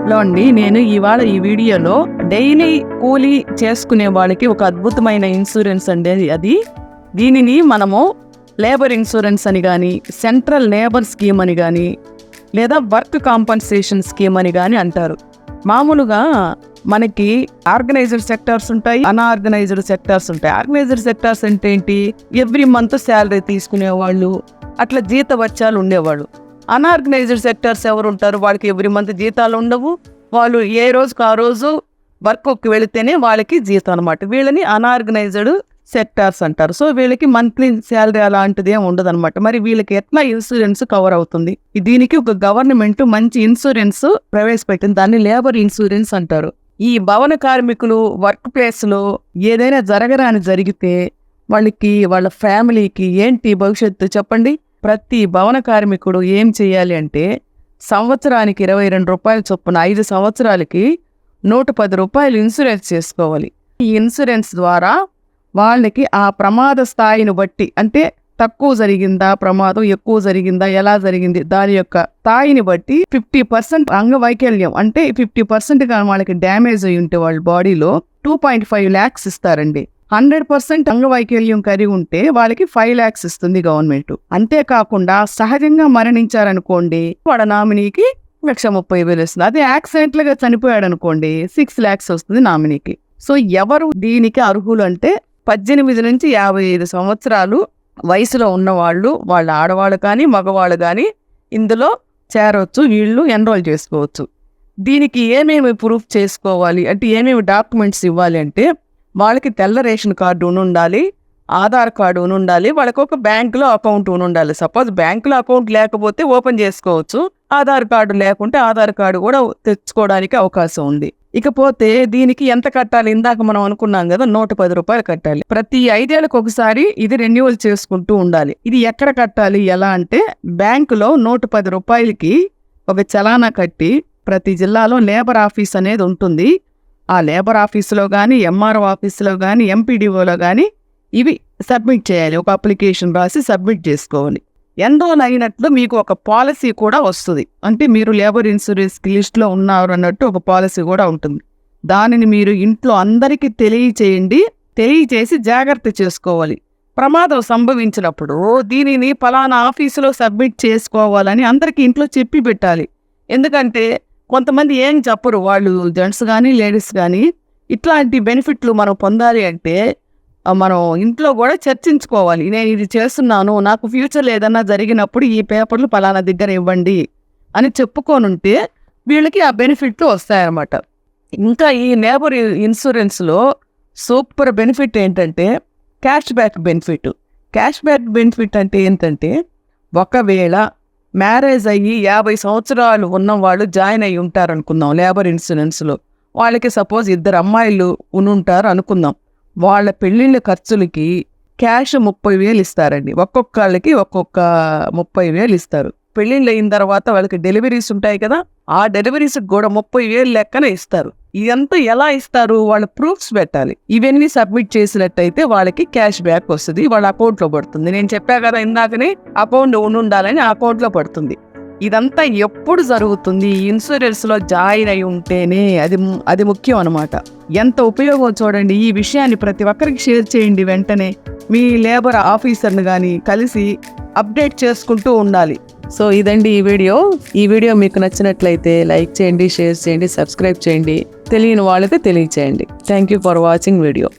లో అండి నేను ఇవాళ ఈ వీడియోలో డైలీ కూలీ చేసుకునే వాళ్ళకి ఒక అద్భుతమైన ఇన్సూరెన్స్ అండి అది. దీనిని మనము లేబర్ ఇన్సూరెన్స్ అని కానీ, సెంట్రల్ లేబర్ స్కీమ్ అని కానీ, లేదా వర్క్ కాంపన్సేషన్ స్కీమ్ అని కానీ అంటారు. మామూలుగా మనకి ఆర్గనైజ్డ్ సెక్టార్స్ ఉంటాయి, అన్ఆర్గనైజ్డ్ సెక్టార్స్ ఉంటాయి. ఆర్గనైజ్డ్ సెక్టార్స్ అంటే ఏంటి? ఎవ్రీ మంత్ శాలరీ తీసుకునేవాళ్ళు, అట్లా జీతవత్యాలు ఉండేవాళ్ళు. అన్ఆర్గనైజ్డ్ సెక్టార్స్ ఎవరు ఉంటారు? వాళ్ళకి ఎవ్రీ మంత్ జీతాలు ఉండవు. వాళ్ళు ఏ రోజుకు ఆ రోజు వర్క్కి వెళితేనే వాళ్ళకి జీతం అనమాట. వీళ్ళని అన్ఆర్గనైజ్డ్ సెక్టార్స్ అంటారు. సో వీళ్ళకి మంత్లీ శాలరీ అలాంటిది ఏమి ఉండదు అనమాట. మరి వీళ్ళకి ఎట్లా ఇన్సూరెన్స్ కవర్ అవుతుంది? దీనికి ఒక గవర్నమెంట్ మంచి ఇన్సూరెన్స్ ప్రవేశపెట్టింది. దాన్ని లేబర్ ఇన్సూరెన్స్ అంటారు. ఈ భవన కార్మికులు వర్క్ ప్లేస్లో ఏదైనా జరగరాని జరిగితే వాళ్ళకి, వాళ్ళ ఫ్యామిలీకి ఏంటి భవిష్యత్తు చెప్పండి? ప్రతి భవన కార్మికుడు ఏం చేయాలి అంటే సంవత్సరానికి 22 రూపాయల చొప్పున 5 సంవత్సరాలకి 110 రూపాయలు ఇన్సూరెన్స్ చేసుకోవాలి. ఈ ఇన్సూరెన్స్ ద్వారా వాళ్ళకి ఆ ప్రమాద స్థాయిని బట్టి, అంటే తక్కువ జరిగిందా ప్రమాదం, ఎక్కువ జరిగిందా, ఎలా జరిగింది, దాని యొక్క స్థాయిని బట్టి 50% అంగవైకల్యం, అంటే 50% కానీ వాళ్ళకి డ్యామేజ్ అయి ఉంటే వాళ్ళ బాడీలో 2.5 lakhs ఇస్తారండి. 100% అంగవైకల్యం కలిగి ఉంటే వాళ్ళకి 5 lakhs ఇస్తుంది గవర్నమెంట్. అంతేకాకుండా సహజంగా మరణించారనుకోండి, వాళ్ళ నామినీకి 1,30,000 ఇస్తుంది. అదే యాక్సిడెంట్లుగా చనిపోయాడు అనుకోండి 6 lakhs వస్తుంది నామినీకి. సో ఎవరు దీనికి అర్హులు అంటే 18 నుంచి 55 సంవత్సరాలు వయసులో ఉన్నవాళ్ళు, వాళ్ళ ఆడవాళ్ళు కానీ మగవాళ్ళు కానీ ఇందులో చేరవచ్చు, వీళ్ళు ఎన్రోల్ చేసుకోవచ్చు. దీనికి ఏమేమి ప్రూఫ్ చేసుకోవాలి అంటే, ఏమేమి డాక్యుమెంట్స్ ఇవ్వాలి అంటే, వాళ్ళకి తెల్ల రేషన్ కార్డు ఉండాలి, ఆధార్ కార్డు ఉండాలి, వాళ్ళకి ఒక బ్యాంకులో అకౌంట్ ఉండాలి. సపోజ్ బ్యాంకులో అకౌంట్ లేకపోతే ఓపెన్ చేసుకోవచ్చు, ఆధార్ కార్డు లేకుంటే ఆధార్ కార్డు కూడా తెచ్చుకోవడానికి అవకాశం ఉంది. ఇకపోతే దీనికి ఎంత కట్టాలి? ఇందాక మనం అనుకున్నాం కదా, 110 రూపాయలు కట్టాలి. ప్రతి 5 ఏళ్ళకి ఒకసారి ఇది రెన్యువల్ చేసుకుంటూ ఉండాలి. ఇది ఎక్కడ కట్టాలి, ఎలా అంటే, బ్యాంకులో 110 రూపాయలకి ఒక చలానా కట్టి ప్రతి జిల్లాలో లేబర్ ఆఫీస్ అనేది ఉంటుంది. ఆ లేబర్ ఆఫీసులో కానీ, ఎంఆర్ఓ ఆఫీసులో కానీ, ఎంపీడీఓలో కానీ ఇవి సబ్మిట్ చేయాలి. ఒక అప్లికేషన్ రాసి సబ్మిట్ చేసుకోవాలి. ఎన్రోల్ అయినట్లు మీకు ఒక పాలసీ కూడా వస్తుంది. అంటే మీరు లేబర్ ఇన్సూరెన్స్ లిస్ట్లో ఉన్నారు అన్నట్టు ఒక పాలసీ కూడా ఉంటుంది. దానిని మీరు ఇంట్లో అందరికీ తెలియచేసి జాగ్రత్త చేసుకోవాలి. ప్రమాదం సంభవించినప్పుడు దీనిని ఫలానా ఆఫీసులో సబ్మిట్ చేసుకోవాలని అందరికీ ఇంట్లో చెప్పి పెట్టాలి. ఎందుకంటే కొంతమంది ఏం చెప్పరు, వాళ్ళు జెంట్స్ కానీ లేడీస్ కానీ. ఇట్లాంటి బెనిఫిట్లు మనం పొందాలి అంటే మనం ఇంట్లో కూడా చర్చించుకోవాలి. నేను ఇది చేస్తున్నాను, నాకు ఫ్యూచర్లో ఏదన్నా జరిగినప్పుడు ఈ పేపర్లు ఫలానా దగ్గర ఇవ్వండి అని చెప్పుకోనుంటే వీళ్ళకి ఆ బెనిఫిట్లు వస్తాయన్నమాట. ఇంకా ఈ లేబర్ ఇన్సూరెన్స్లో సూపర్ బెనిఫిట్ ఏంటంటే cash back benefit. Cash back benefit అంటే ఏంటంటే, ఒకవేళ మ్యారేజ్ అయ్యి 50 సంవత్సరాలు ఉన్నవాళ్ళు జాయిన్ అయ్యి ఉంటారు అనుకుందాం లేబర్ ఇన్సూరెన్స్లో. వాళ్ళకి సపోజ్ 2 అమ్మాయిలు ఉంటారు అనుకుందాం. వాళ్ళ పెళ్ళిళ్ళ ఖర్చులకి క్యాష్ 30,000 ఇస్తారండి. ఒక్కొక్కళ్ళకి ఒక్కొక్క 30,000 ఇస్తారు. పెళ్ళిళ్ళు అయిన తర్వాత వాళ్ళకి డెలివరీస్ ఉంటాయి కదా, ఆ డెలివరీస్కి కూడా 30,000 లెక్కన ఇస్తారు. ఇదంతా ఎలా ఇస్తారు? వాళ్ళ ప్రూఫ్స్ పెట్టాలి. ఇవన్నీ సబ్మిట్ చేసినట్టయితే వాళ్ళకి క్యాష్ బ్యాక్ వస్తుంది, వాళ్ళ అకౌంట్లో పడుతుంది. నేను చెప్పా కదా ఇందాకనే, అకౌంట్ ఉండాలని అకౌంట్లో పడుతుంది. ఇదంతా ఎప్పుడు జరుగుతుంది? ఇన్సూరెన్స్లో జాయిన్ అయి ఉంటేనే. అది ముఖ్యం అనమాట. ఎంత ఉపయోగం చూడండి. ఈ విషయాన్ని ప్రతి ఒక్కరికి షేర్ చేయండి. వెంటనే మీ లేబర్ ఆఫీసర్ని కానీ కలిసి అప్డేట్ చేసుకుంటూ ఉండాలి. సో ఇదండి ఈ వీడియో మీకు నచ్చినట్లయితే లైక్ చేయండి, షేర్ చేయండి, సబ్స్క్రైబ్ చేయండి. తెలియని వాళ్ళకి తెలియచేయండి. Thank you for watching video.